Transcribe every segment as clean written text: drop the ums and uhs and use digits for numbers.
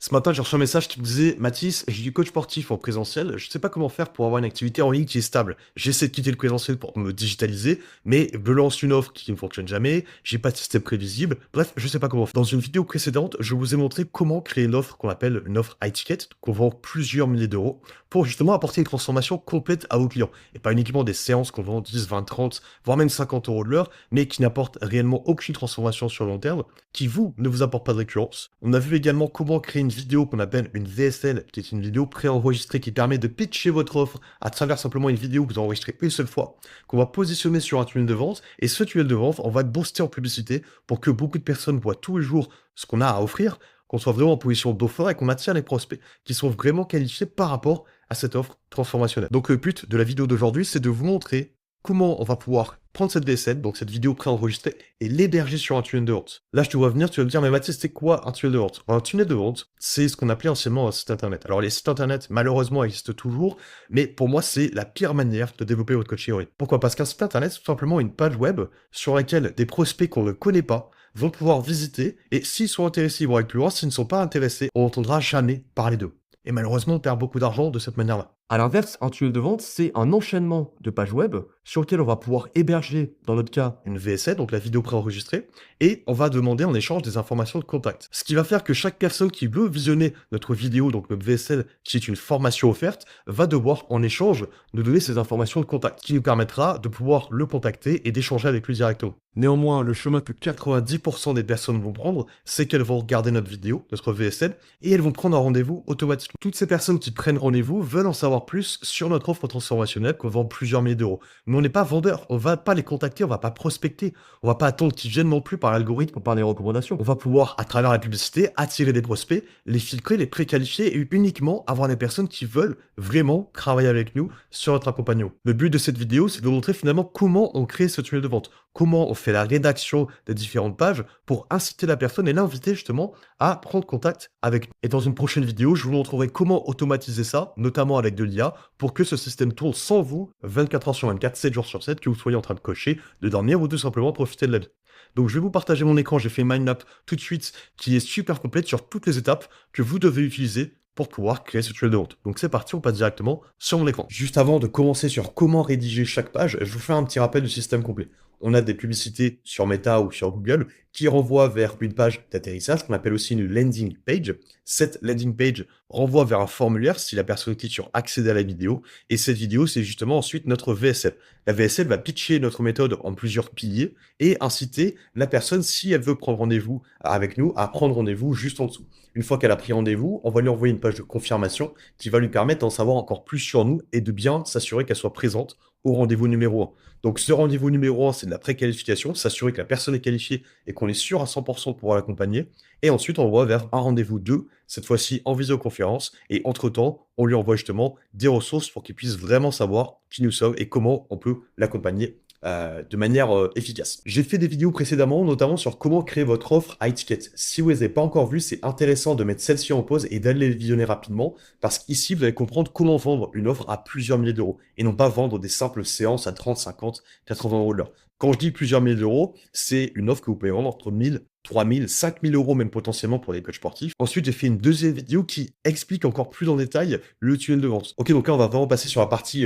Ce matin, j'ai reçu un message qui me disait: «Mathis, j'ai du coach sportif en présentiel. Je sais pas comment faire pour avoir une activité en ligne qui est stable. J'essaie de quitter le présentiel pour me digitaliser, mais je lance une offre qui ne fonctionne jamais. J'ai pas de système prévisible. Bref, je sais pas comment faire». Dans une vidéo précédente, je vous ai montré comment créer une offre qu'on appelle une offre high ticket, qu'on vend plusieurs milliers d'euros, pour justement apporter une transformation complète à vos clients. Et pas uniquement des séances qu'on vend 10, 20, 30, voire même 50 euros de l'heure, mais qui n'apportent réellement aucune transformation sur le long terme, qui vous, ne vous apporte pas de récurrence. On a vu également comment créer une vidéo qu'on appelle une VSL, qui est une vidéo préenregistrée qui permet de pitcher votre offre à travers simplement une vidéo que vous enregistrez une seule fois, qu'on va positionner sur un tunnel de vente, et ce tunnel de vente, on va le booster en publicité pour que beaucoup de personnes voient tous les jours ce qu'on a à offrir, qu'on soit vraiment en position d'offre et qu'on attire les prospects qui sont vraiment qualifiés par rapport à cette offre transformationnelle. Donc le but de la vidéo d'aujourd'hui, c'est de vous montrer comment on va pouvoir prendre cette VSL, donc cette vidéo préenregistrée, et l'héberger sur un tunnel de vente. Là, je te vois venir, tu vas me dire, mais Mathis, c'est quoi un tunnel de vente? Un tunnel de vente, c'est ce qu'on appelait anciennement un site internet. Alors, les sites internet, malheureusement, existent toujours, mais pour moi, c'est la pire manière de développer votre coaching en ligne. Pourquoi? Parce qu'un site internet, c'est tout simplement une page web sur laquelle des prospects qu'on ne connaît pas vont pouvoir visiter, et s'ils sont intéressés, ils vont aller plus loin. S'ils ne sont pas intéressés, on n'entendra jamais parler d'eux. Et malheureusement, on perd beaucoup d'argent de cette manière-là. À l'inverse, un tunnel de vente, c'est un enchaînement de pages web sur lequel on va pouvoir héberger, dans notre cas, Une VSL, donc la vidéo préenregistrée, et on va demander en échange des informations de contact. Ce qui va faire que chaque personne qui veut visionner notre vidéo, donc notre VSL, qui est une formation offerte, va devoir en échange nous donner ces informations de contact, qui nous permettra de pouvoir le contacter et d'échanger avec lui directement. Néanmoins, le chemin que 90% des personnes vont prendre, c'est qu'elles vont regarder notre vidéo, notre VSL, et elles vont prendre un rendez-vous automatiquement. Toutes ces personnes qui prennent rendez-vous veulent en savoir plus sur notre offre transformationnelle qu'on vend plusieurs milliers d'euros. Mais on n'est pas vendeur, on va pas les contacter, on va pas prospecter, on va pas attendre qu'ils viennent non plus par l'algorithme. par les recommandations. On va pouvoir, à travers la publicité, attirer des prospects, les filtrer, les préqualifier et uniquement avoir des personnes qui veulent vraiment travailler avec nous sur notre accompagnement. Le but de cette vidéo, c'est de vous montrer finalement comment on crée ce tunnel de vente, comment on fait la rédaction des différentes pages pour inciter la personne et l'inviter justement à prendre contact avec nous. Et dans une prochaine vidéo, je vous montrerai comment automatiser ça, notamment avec de l'IA, pour que ce système tourne sans vous 24 heures sur 24, 7 jours sur 7, que vous soyez en train de cocher, de dormir ou tout simplement profiter de la vie. Donc je vais vous partager mon écran, j'ai fait une mind map tout de suite qui est super complète sur toutes les étapes que vous devez utiliser pour pouvoir créer ce tunnel de vente. Donc c'est parti, on passe directement sur mon écran. Juste avant de commencer sur comment rédiger chaque page, je vous fais un petit rappel du système complet. On a des publicités sur Meta ou sur Google qui renvoient vers une page d'atterrissage qu'on appelle aussi une landing page. Cette landing page renvoie vers un formulaire si la personne clique sur accéder à la vidéo. Et cette vidéo, c'est justement ensuite notre VSL. La VSL va pitcher notre méthode en plusieurs piliers et inciter la personne, si elle veut prendre rendez-vous avec nous, à prendre rendez-vous juste en dessous. Une fois qu'elle a pris rendez-vous, on va lui envoyer une page de confirmation qui va lui permettre d'en savoir encore plus sur nous et de bien s'assurer qu'elle soit présente au rendez-vous numéro 1. Donc ce rendez-vous numéro 1, c'est de la préqualification, s'assurer que la personne est qualifiée et qu'on est sûr à 100% de pouvoir l'accompagner. Et ensuite, on voit vers un rendez-vous 2, cette fois-ci en visioconférence. Et entre-temps, on lui envoie justement des ressources pour qu'il puisse vraiment savoir qui nous sommes et comment on peut l'accompagner de manière efficace. J'ai fait des vidéos précédemment, notamment sur comment créer votre offre high ticket. Si vous ne les avez pas encore vues, c'est intéressant de mettre celle-ci en pause et d'aller les visionner rapidement, parce qu'ici, vous allez comprendre comment vendre une offre à plusieurs milliers d'euros, et non pas vendre des simples séances à 30, 50, 80 euros de l'heure. Quand je dis plusieurs milliers d'euros, c'est une offre que vous pouvez vendre entre 1000, 3000, 5000 euros même potentiellement pour les coachs sportifs. Ensuite, j'ai fait une deuxième vidéo qui explique encore plus en détail le tunnel de vente. Ok, donc là, on va vraiment passer sur la partie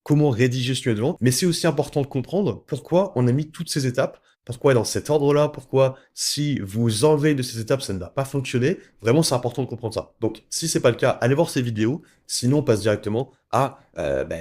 comment rédiger ce tunnel de vente, mais c'est aussi important de comprendre pourquoi on a mis toutes ces étapes, pourquoi dans cet ordre-là, pourquoi si vous enlevez de ces étapes, ça ne va pas fonctionner. Vraiment, c'est important de comprendre ça. Donc, si c'est pas le cas, allez voir ces vidéos, sinon on passe directement à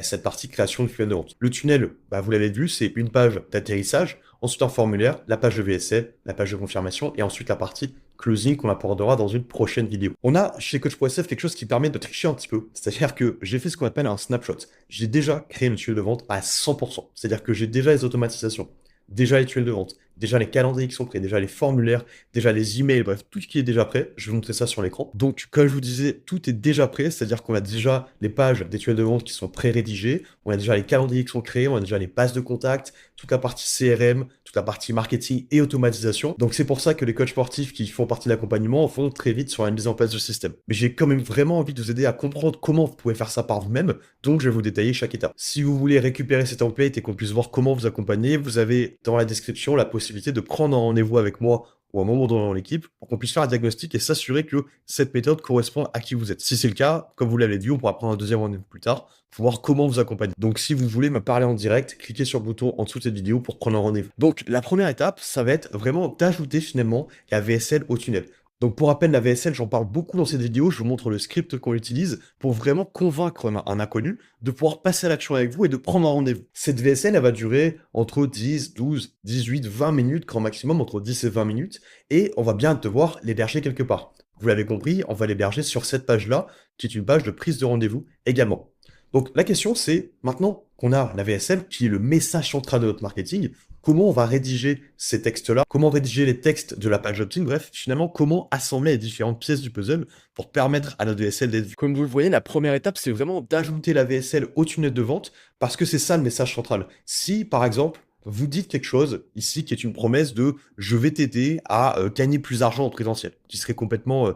cette partie création de tunnel de vente. Le tunnel, vous l'avez vu, c'est une page d'atterrissage, ensuite un formulaire, la page de VSL, la page de confirmation, et ensuite la partie closing qu'on abordera dans une prochaine vidéo. On a chez Coach.sf quelque chose qui permet de tricher un petit peu. C'est-à-dire que j'ai fait ce qu'on appelle un snapshot. J'ai déjà créé le tunnel de vente à 100%. C'est-à-dire que j'ai déjà les automatisations, déjà les tunnels de vente, déjà les calendriers qui sont prêts, déjà les formulaires, déjà les emails, bref, tout ce qui est déjà prêt. Je vais vous montrer ça sur l'écran. Donc, comme je vous disais, tout est déjà prêt, c'est-à-dire qu'on a déjà les pages des tunnels de vente qui sont pré-rédigées, on a déjà les calendriers qui sont créés, on a déjà les bases de contact, toute la partie CRM, toute la partie marketing et automatisation. Donc, c'est pour ça que les coachs sportifs qui font partie de l'accompagnement font très vite sur la mise en place du système. Mais j'ai quand même vraiment envie de vous aider à comprendre comment vous pouvez faire ça par vous-même, donc je vais vous détailler chaque étape. Si vous voulez récupérer ces templates et qu'on puisse voir comment vous accompagner, vous avez dans la description la possibilité de prendre un rendez-vous avec moi ou un membre dans l'équipe pour qu'on puisse faire un diagnostic et s'assurer que cette méthode correspond à qui vous êtes. Si c'est le cas, comme vous l'avez dit, on pourra prendre un deuxième rendez-vous plus tard pour voir comment vous accompagner. Donc, si vous voulez me parler en direct, cliquez sur le bouton en dessous de cette vidéo pour prendre un rendez-vous. Donc, la première étape, ça va être vraiment d'ajouter finalement la VSL au tunnel. Donc pour rappel, la VSL, j'en parle beaucoup dans cette vidéo, je vous montre le script qu'on utilise pour vraiment convaincre un inconnu de pouvoir passer à l'action avec vous et de prendre un rendez-vous. Cette VSL, elle va durer entre 10, 12, 18, 20 minutes, grand maximum, entre 10 et 20 minutes, et on va bien devoir l'héberger quelque part. Vous l'avez compris, on va l'héberger sur cette page-là, qui est une page de prise de rendez-vous également. Donc la question c'est, maintenant qu'on a la VSL, qui est le message central de notre marketing, comment on va rédiger ces textes-là, comment rédiger les textes de la page opt-in, bref, finalement, comment assembler les différentes pièces du puzzle pour permettre à notre VSL d'être vue. Comme vous le voyez, la première étape, c'est vraiment d'ajouter la VSL au tunnel de vente, parce que c'est ça le message central. Si, par exemple, vous dites quelque chose ici qui est une promesse de je vais t'aider à gagner plus d'argent en présentiel, qui serait complètement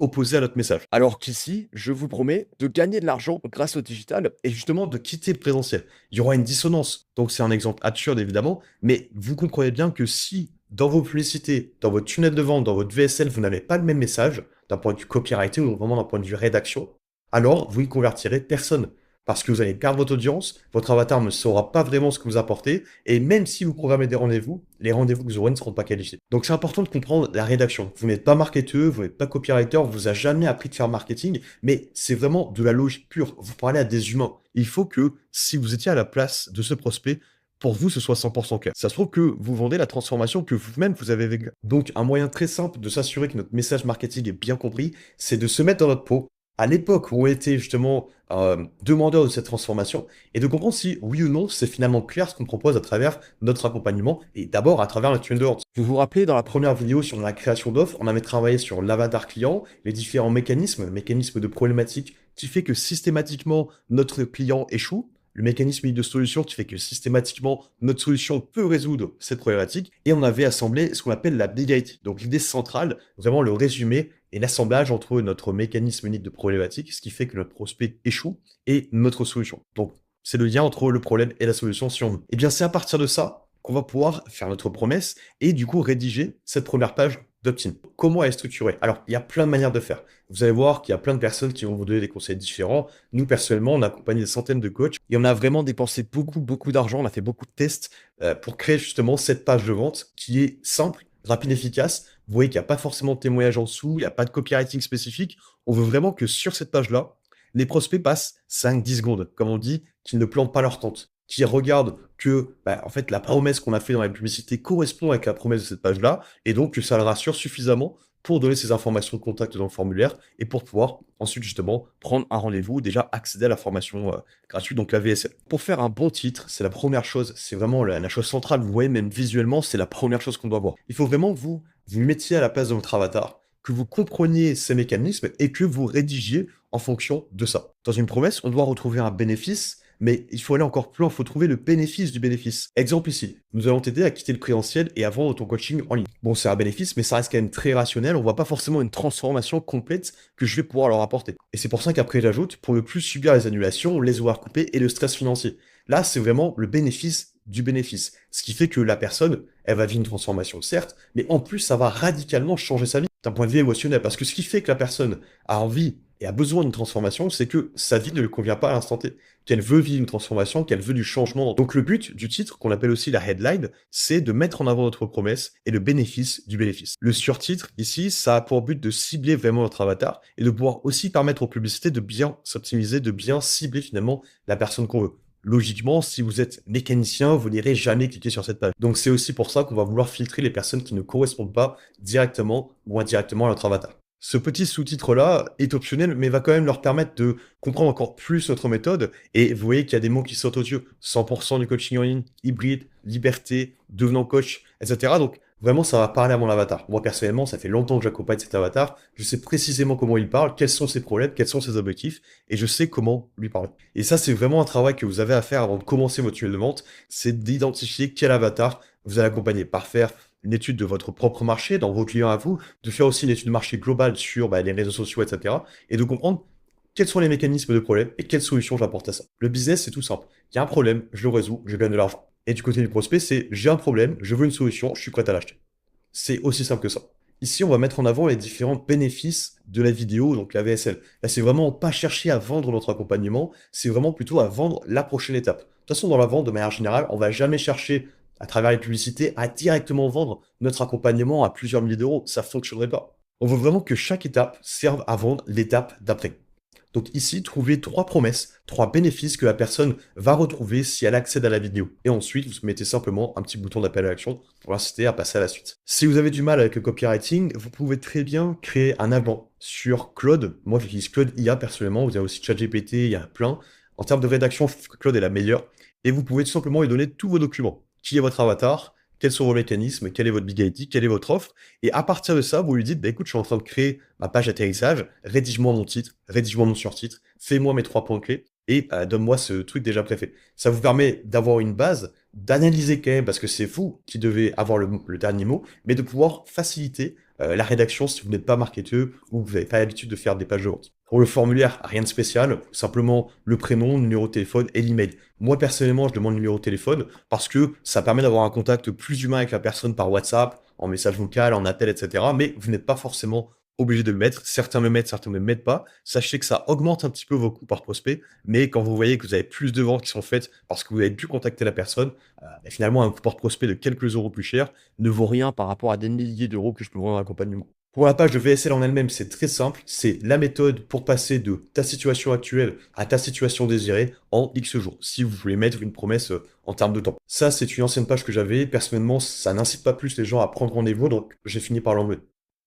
opposé à notre message. Alors qu'ici, je vous promets de gagner de l'argent grâce au digital et justement de quitter le présentiel. Il y aura une dissonance. Donc c'est un exemple absurde évidemment, mais vous comprenez bien que si dans vos publicités, dans votre tunnel de vente, dans votre VSL, vous n'avez pas le même message, d'un point de vue copywriting ou vraiment d'un point de vue rédaction, alors vous ne convertirez personne. Parce que vous allez perdre votre audience, votre avatar ne saura pas vraiment ce que vous apportez, et même si vous programmez des rendez-vous, les rendez-vous que vous aurez ne seront pas qualifiés. Donc c'est important de comprendre la rédaction. Vous n'êtes pas marketeur, vous n'êtes pas copywriter, on vous a jamais appris de faire marketing, mais c'est vraiment de la logique pure. Vous parlez à des humains. Il faut que, si vous étiez à la place de ce prospect, pour vous, ce soit 100% clair. Ça se trouve que vous vendez la transformation que vous-même vous avez vécue. Donc, un moyen très simple de s'assurer que notre message marketing est bien compris, c'est de se mettre dans notre peau, à l'époque où on était justement demandeur de cette transformation et de comprendre si oui ou non c'est finalement clair ce qu'on propose à travers notre accompagnement et d'abord à travers notre tunnel de vente. Vous vous rappelez dans la première vidéo sur la création d'offres, on avait travaillé sur l'avatar client, les différents mécanismes, le mécanisme de problématique qui fait que systématiquement notre client échoue, le mécanisme de solution qui fait que systématiquement notre solution peut résoudre cette problématique et on avait assemblé ce qu'on appelle la big idea. Donc l'idée centrale, vraiment le résumé et l'assemblage entre notre mécanisme unique de problématique, ce qui fait que notre prospect échoue, et notre solution. Donc, c'est le lien entre le problème et la solution si on veut. Et bien, c'est à partir de ça qu'on va pouvoir faire notre promesse et du coup rédiger cette première page d'opt-in. Comment elle est structurée? Alors, il y a plein de manières de faire. Vous allez voir qu'il y a plein de personnes qui vont vous donner des conseils différents. Nous, personnellement, on a accompagné des centaines de coachs et on a vraiment dépensé beaucoup d'argent. On a fait beaucoup de tests pour créer justement cette page de vente qui est simple, rapide, efficace. Vous voyez qu'il n'y a pas forcément de témoignage en dessous, il n'y a pas de copywriting spécifique. On veut vraiment que sur cette page-là, les prospects passent 5-10 secondes, comme on dit, qu'ils ne plantent pas leur tente, qui regardent que en fait, la promesse qu'on a fait dans la publicité correspond avec la promesse de cette page-là, et donc que ça le rassure suffisamment pour donner ces informations de contact dans le formulaire et pour pouvoir ensuite justement prendre un rendez-vous, déjà accéder à la formation gratuite, donc la VSL. Pour faire un bon titre, c'est la première chose, c'est vraiment la chose centrale, vous voyez même visuellement, c'est la première chose qu'on doit voir. Il faut vraiment que vous mettiez à la place de votre avatar, que vous compreniez ces mécanismes et que vous rédigiez en fonction de ça. Dans une promesse, on doit retrouver un bénéfice, mais il faut aller encore plus loin, il faut trouver le bénéfice du bénéfice. Exemple ici, nous allons t'aider à quitter le présentiel et à vendre ton coaching en ligne. Bon, c'est un bénéfice, mais ça reste quand même très rationnel, on voit pas forcément une transformation complète que je vais pouvoir leur apporter. Et c'est pour ça qu'après j'ajoute, pour ne plus subir les annulations, les horaires coupés et le stress financier. Là, c'est vraiment le bénéfice du bénéfice. Ce qui fait que la personne, elle va vivre une transformation, certes, mais en plus, ça va radicalement changer sa vie d'un point de vue émotionnel. Parce que ce qui fait que la personne a envie et a besoin d'une transformation, c'est que sa vie ne lui convient pas à l'instant T. Qu'elle veut vivre une transformation, qu'elle veut du changement. Donc le but du titre, qu'on appelle aussi la headline, c'est de mettre en avant notre promesse et le bénéfice du bénéfice. Le surtitre, ici, ça a pour but de cibler vraiment notre avatar et de pouvoir aussi permettre aux publicités de bien s'optimiser, de bien cibler finalement la personne qu'on veut. Logiquement, si vous êtes mécanicien, vous n'irez jamais cliquer sur cette page. Donc c'est aussi pour ça qu'on va vouloir filtrer les personnes qui ne correspondent pas directement ou indirectement à notre avatar. Ce petit sous-titre-là est optionnel, mais va quand même leur permettre de comprendre encore plus notre méthode. Et vous voyez qu'il y a des mots qui sautent aux yeux. 100% du coaching en ligne, hybride, liberté, devenant coach, etc. Donc vraiment, ça va parler à mon avatar. Moi, personnellement, ça fait longtemps que j'accompagne cet avatar. Je sais précisément comment il parle, quels sont ses problèmes, quels sont ses objectifs, et je sais comment lui parler. Et ça, c'est vraiment un travail que vous avez à faire avant de commencer votre tunnel de vente. C'est d'identifier quel avatar vous allez accompagner par faire une étude de votre propre marché, dans vos clients à vous, de faire aussi une étude de marché globale sur les réseaux sociaux, etc. Et de comprendre quels sont les mécanismes de problème et quelles solutions j'apporte à ça. Le business, c'est tout simple. Il y a un problème, je le résous, je gagne de l'argent. Et du côté du prospect, c'est j'ai un problème, je veux une solution, je suis prêt à l'acheter. C'est aussi simple que ça. Ici, on va mettre en avant les différents bénéfices de la vidéo, donc la VSL. Là, c'est vraiment pas chercher à vendre notre accompagnement, c'est vraiment plutôt à vendre la prochaine étape. De toute façon, dans la vente, de manière générale, on va jamais chercher, à travers les publicités, à directement vendre notre accompagnement à plusieurs milliers d'euros. Ça fonctionnerait pas. On veut vraiment que chaque étape serve à vendre l'étape d'après. Donc ici, trouvez 3 promesses, 3 bénéfices que la personne va retrouver si elle accède à la vidéo. Et ensuite, vous mettez simplement un petit bouton d'appel à l'action pour inciter à passer à la suite. Si vous avez du mal avec le copywriting, vous pouvez très bien créer un avant sur Claude. Moi, j'utilise Claude IA personnellement. Vous avez aussi ChatGPT, il y en a plein. En termes de rédaction, Claude est la meilleure. Et vous pouvez tout simplement lui donner tous vos documents. Qui est votre avatar? Quels sont vos mécanismes? Quel est votre big ID? Quelle est votre offre? Et à partir de ça, vous lui dites, bah, écoute, je suis en train de créer ma page d'atterrissage, rédige-moi mon titre, rédige-moi mon surtitre, fais-moi mes 3 points clés et donne-moi ce truc déjà préfet. Ça vous permet d'avoir une base, d'analyser quand même, parce que c'est vous qui devez avoir le dernier mot, mais de pouvoir faciliter la rédaction si vous n'êtes pas marketeur ou que vous n'avez pas l'habitude de faire des pages de vente. Pour le formulaire, rien de spécial, simplement le prénom, le numéro de téléphone et l'email. Moi, personnellement, je demande le numéro de téléphone parce que ça permet d'avoir un contact plus humain avec la personne par WhatsApp, en message vocal, en appel, etc. Mais vous n'êtes pas forcément obligé de le mettre. Certains le mettent, certains ne le mettent pas. Sachez que ça augmente un petit peu vos coûts par prospect, mais quand vous voyez que vous avez plus de ventes qui sont faites parce que vous avez pu contacter la personne, et finalement, un coût par prospect de quelques euros plus cher ne vaut rien par rapport à des milliers d'euros que je peux vendre en accompagnement. Pour la page de VSL en elle-même, c'est très simple. C'est la méthode pour passer de ta situation actuelle à ta situation désirée en X jours. Si vous voulez mettre une promesse en termes de temps. Ça, c'est une ancienne page que j'avais. Personnellement, ça n'incite pas plus les gens à prendre rendez-vous, donc j'ai fini par l'enlever.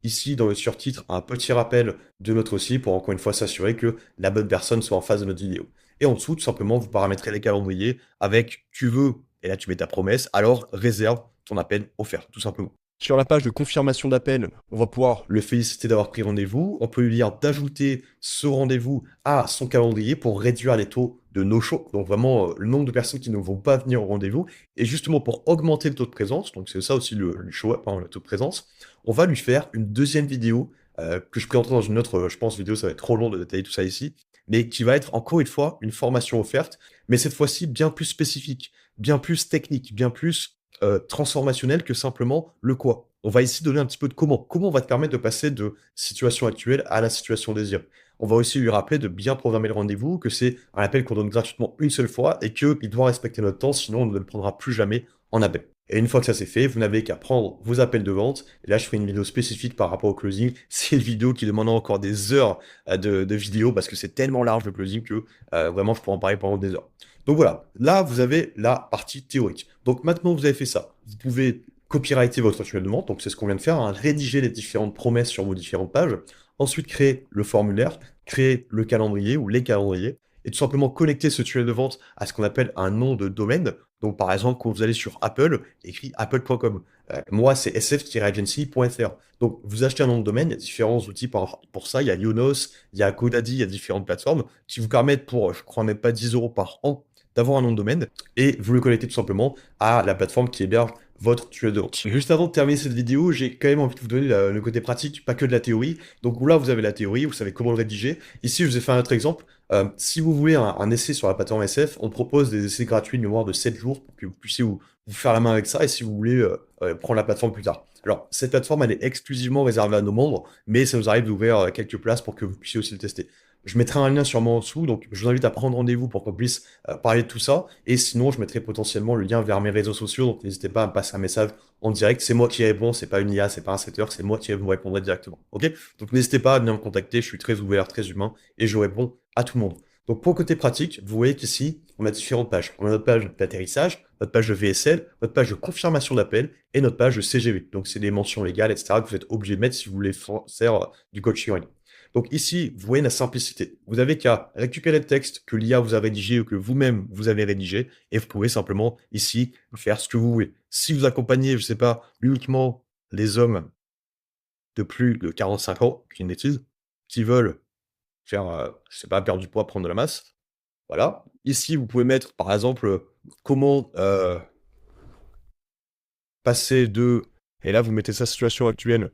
Ici, dans le surtitre, un petit rappel de notre site pour encore une fois s'assurer que la bonne personne soit en face de notre vidéo. Et en dessous, tout simplement, vous paramétrez les calendriers avec tu veux, et là tu mets ta promesse, alors réserve ton appel offert, tout simplement. Sur la page de confirmation d'appel, on va pouvoir le féliciter d'avoir pris rendez-vous. On peut lui dire d'ajouter ce rendez-vous à son calendrier pour réduire les taux de no-show, donc vraiment le nombre de personnes qui ne vont pas venir au rendez-vous. Et justement pour augmenter le taux de présence, donc c'est ça aussi le show-up, hein, le taux de présence, on va lui faire une deuxième vidéo que je présenterai dans une autre, je pense, vidéo, ça va être trop long de détailler tout ça ici, mais qui va être encore une fois une formation offerte, mais cette fois-ci bien plus spécifique, bien plus technique, bien plus transformationnel que simplement le quoi. On va ici donner un petit peu de comment. Comment on va te permettre de passer de situation actuelle à la situation désirée. On va aussi lui rappeler de bien programmer le rendez-vous, que c'est un appel qu'on donne gratuitement une seule fois et qu'il doit respecter notre temps, sinon on ne le prendra plus jamais en appel. Et une fois que ça c'est fait, vous n'avez qu'à prendre vos appels de vente. Et là, je ferai une vidéo spécifique par rapport au closing. C'est une vidéo qui demande encore des heures de vidéo parce que c'est tellement large le closing que vraiment je pourrais en parler pendant des heures. Donc voilà, là vous avez la partie théorique. Donc maintenant vous avez fait ça, vous pouvez copyrighter votre tunnel de vente, donc c'est ce qu'on vient de faire, hein, rédiger les différentes promesses sur vos différentes pages, ensuite créer le formulaire, créer le calendrier ou les calendriers, et tout simplement connecter ce tunnel de vente à ce qu'on appelle un nom de domaine. Donc par exemple, quand vous allez sur Apple, écrit apple.com. Moi, c'est sf-agency.fr. Donc vous achetez un nom de domaine, il y a différents outils pour ça, il y a Yonos, il y a GoDaddy, il y a différentes plateformes qui vous permettent pour, je crois même pas 10 euros par an, d'avoir un nom de domaine et vous le connectez tout simplement à la plateforme qui héberge votre tunnel de vente. Juste avant de terminer cette vidéo, j'ai quand même envie de vous donner le côté pratique, pas que de la théorie. Donc là, vous avez la théorie, vous savez comment le rédiger. Ici, je vous ai fait un autre exemple. Si vous voulez un essai sur la plateforme SF, on propose des essais gratuits de mémoire de 7 jours pour que vous puissiez vous faire la main avec ça et si vous voulez prendre la plateforme plus tard. Alors, cette plateforme, elle est exclusivement réservée à nos membres, mais ça nous arrive d'ouvrir quelques places pour que vous puissiez aussi le tester. Je mettrai un lien sûrement en dessous, donc je vous invite à prendre rendez-vous pour qu'on puisse parler de tout ça. Et sinon, je mettrai potentiellement le lien vers mes réseaux sociaux, donc n'hésitez pas à me passer un message en direct. C'est moi qui réponds, c'est pas une IA, c'est pas un setter, c'est moi qui vous répondrai directement. Ok? Donc n'hésitez pas à venir me contacter, je suis très ouvert, très humain, et je réponds à tout le monde. Donc pour le côté pratique, vous voyez qu'ici, on a différentes pages. On a notre page d'atterrissage, notre page de VSL, notre page de confirmation d'appel et notre page de CGV. Donc c'est des mentions légales, etc. que vous êtes obligé de mettre si vous voulez faire du coaching en ligne. Donc ici, vous voyez la simplicité. Vous avez qu'à récupérer le texte que l'IA vous a rédigé ou que vous-même vous avez rédigé et vous pouvez simplement ici faire ce que vous voulez. Si vous accompagnez, je ne sais pas, uniquement les hommes de plus de 45 ans, qui est une bêtise, qui veulent faire, je sais pas, perdre du poids, prendre de la masse, voilà. Ici, vous pouvez mettre, par exemple, comment passer de, et là, vous mettez sa situation actuelle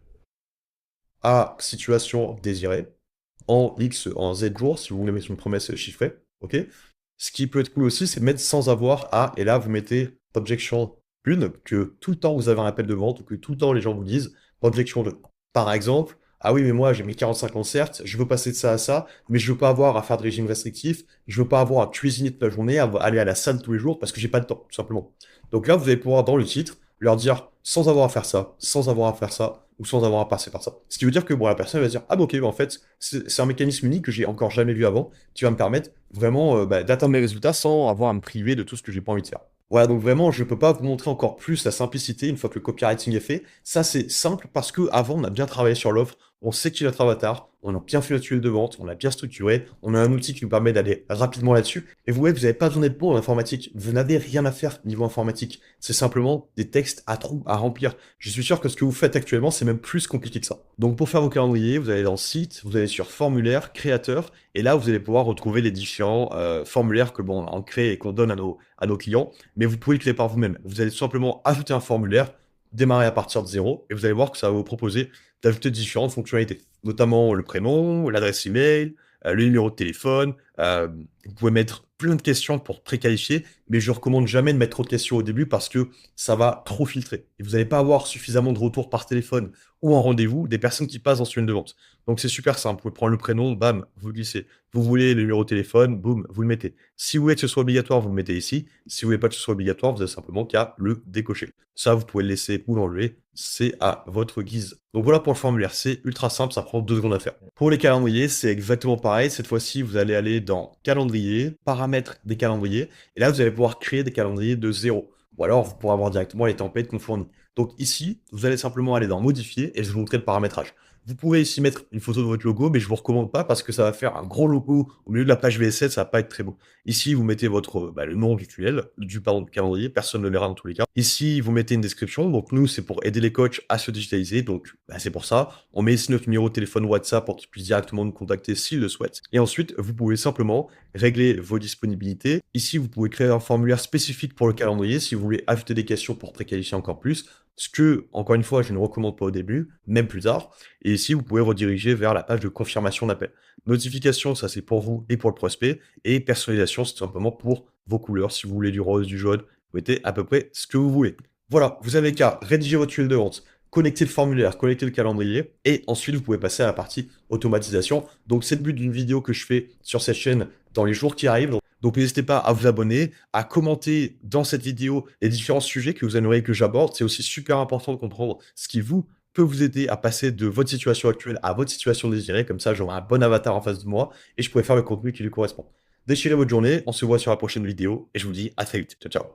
à situation désirée en X, en Z jours, si vous voulez mettre une promesse chiffrée, ok? Ce qui peut être cool aussi, c'est de mettre sans avoir à, et là, vous mettez objection Une, que tout le temps vous avez un appel de vente ou que tout le temps les gens vous disent objection 2. Par exemple, ah oui, mais moi j'ai mes 45 ans certes, je veux passer de ça à ça, mais je veux pas avoir à faire de régime restrictif, je veux pas avoir à cuisiner toute la journée, à aller à la salle tous les jours parce que j'ai pas de temps, tout simplement. Donc là, vous allez pouvoir, dans le titre, leur dire sans avoir à faire ça, sans avoir à faire ça, ou sans avoir à passer par ça. Ce qui veut dire que bon, la personne va se dire ah bah, ok, bah, en fait, c'est un mécanisme unique que j'ai encore jamais vu avant, qui va me permettre vraiment d'atteindre mes résultats sans avoir à me priver de tout ce que j'ai pas envie de faire. Voilà, donc vraiment, je peux pas vous montrer encore plus la simplicité une fois que le copywriting est fait. Ça, c'est simple parce que avant, on a bien travaillé sur l'offre, on sait qui est notre avatar, on a bien fait notre tuile de vente, on l'a bien structuré, on a un outil qui nous permet d'aller rapidement là-dessus. Et vous voyez, vous n'avez pas besoin d'être bon en informatique. Vous n'avez rien à faire niveau informatique. C'est simplement des textes à trous à remplir. Je suis sûr que ce que vous faites actuellement, c'est même plus compliqué que ça. Donc pour faire vos calendriers, vous allez dans site, vous allez sur formulaire, créateur, et là, vous allez pouvoir retrouver les différents formulaires que bon, on crée et qu'on donne à nos clients, mais vous pouvez le créer par vous-même. Vous allez tout simplement ajouter un formulaire, démarrer à partir de zéro, et vous allez voir que ça va vous proposer d'ajouter différentes fonctionnalités, notamment le prénom, l'adresse email, le numéro de téléphone. Vous pouvez mettre plein de questions pour préqualifier, mais je recommande jamais de mettre trop de questions au début parce que ça va trop filtrer. Et vous n'allez pas avoir suffisamment de retours par téléphone ou en rendez-vous des personnes qui passent dans ce tunnel de vente. Donc c'est super simple. Vous pouvez prendre le prénom, bam, vous glissez. Vous voulez le numéro de téléphone, boum, vous le mettez. Si vous voulez que ce soit obligatoire, vous le mettez ici. Si vous voulez pas que ce soit obligatoire, vous avez simplement qu'à le décocher. Ça, vous pouvez le laisser ou l'enlever. C'est à votre guise. Donc voilà pour le formulaire. C'est ultra simple, ça prend 2 secondes à faire. Pour les calendriers, c'est exactement pareil. Cette fois-ci, vous allez aller dans calendrier, paramètres des calendriers. Et là, vous allez pouvoir créer des calendriers de zéro. Ou alors, vous pourrez avoir directement les templates qu'on fournit. Donc ici, vous allez simplement aller dans modifier et je vais vous montrer le paramétrage. Vous pouvez ici mettre une photo de votre logo, mais je vous recommande pas parce que ça va faire un gros logo au milieu de la page VS7, ça va pas être très beau. Ici, vous mettez votre, le nom virtuel du calendrier, personne ne le verra dans tous les cas. Ici, vous mettez une description. Donc nous, c'est pour aider les coachs à se digitaliser. Donc c'est pour ça. On met ici notre numéro de téléphone WhatsApp pour qu'ils puissent directement nous contacter s'ils le souhaitent. Et ensuite, vous pouvez simplement régler vos disponibilités. Ici, vous pouvez créer un formulaire spécifique pour le calendrier si vous voulez ajouter des questions pour préqualifier encore plus. Ce que, encore une fois, je ne recommande pas au début, même plus tard. Et ici, vous pouvez rediriger vers la page de confirmation d'appel. Notification, ça c'est pour vous et pour le prospect. Et personnalisation, c'est tout simplement pour vos couleurs. Si vous voulez du rose, du jaune, vous mettez à peu près ce que vous voulez. Voilà, vous avez qu'à rédiger votre tuile de vente, connecter le formulaire, connecter le calendrier, et ensuite vous pouvez passer à la partie automatisation. Donc c'est le but d'une vidéo que je fais sur cette chaîne dans les jours qui arrivent. Donc n'hésitez pas à vous abonner, à commenter dans cette vidéo les différents sujets que vous aimeriez que j'aborde. C'est aussi super important de comprendre ce qui peut vous aider à passer de votre situation actuelle à votre situation désirée. Comme ça, j'aurai un bon avatar en face de moi et je pourrai faire le contenu qui lui correspond. Déchirez votre journée, on se voit sur la prochaine vidéo et je vous dis à très vite. Ciao, ciao.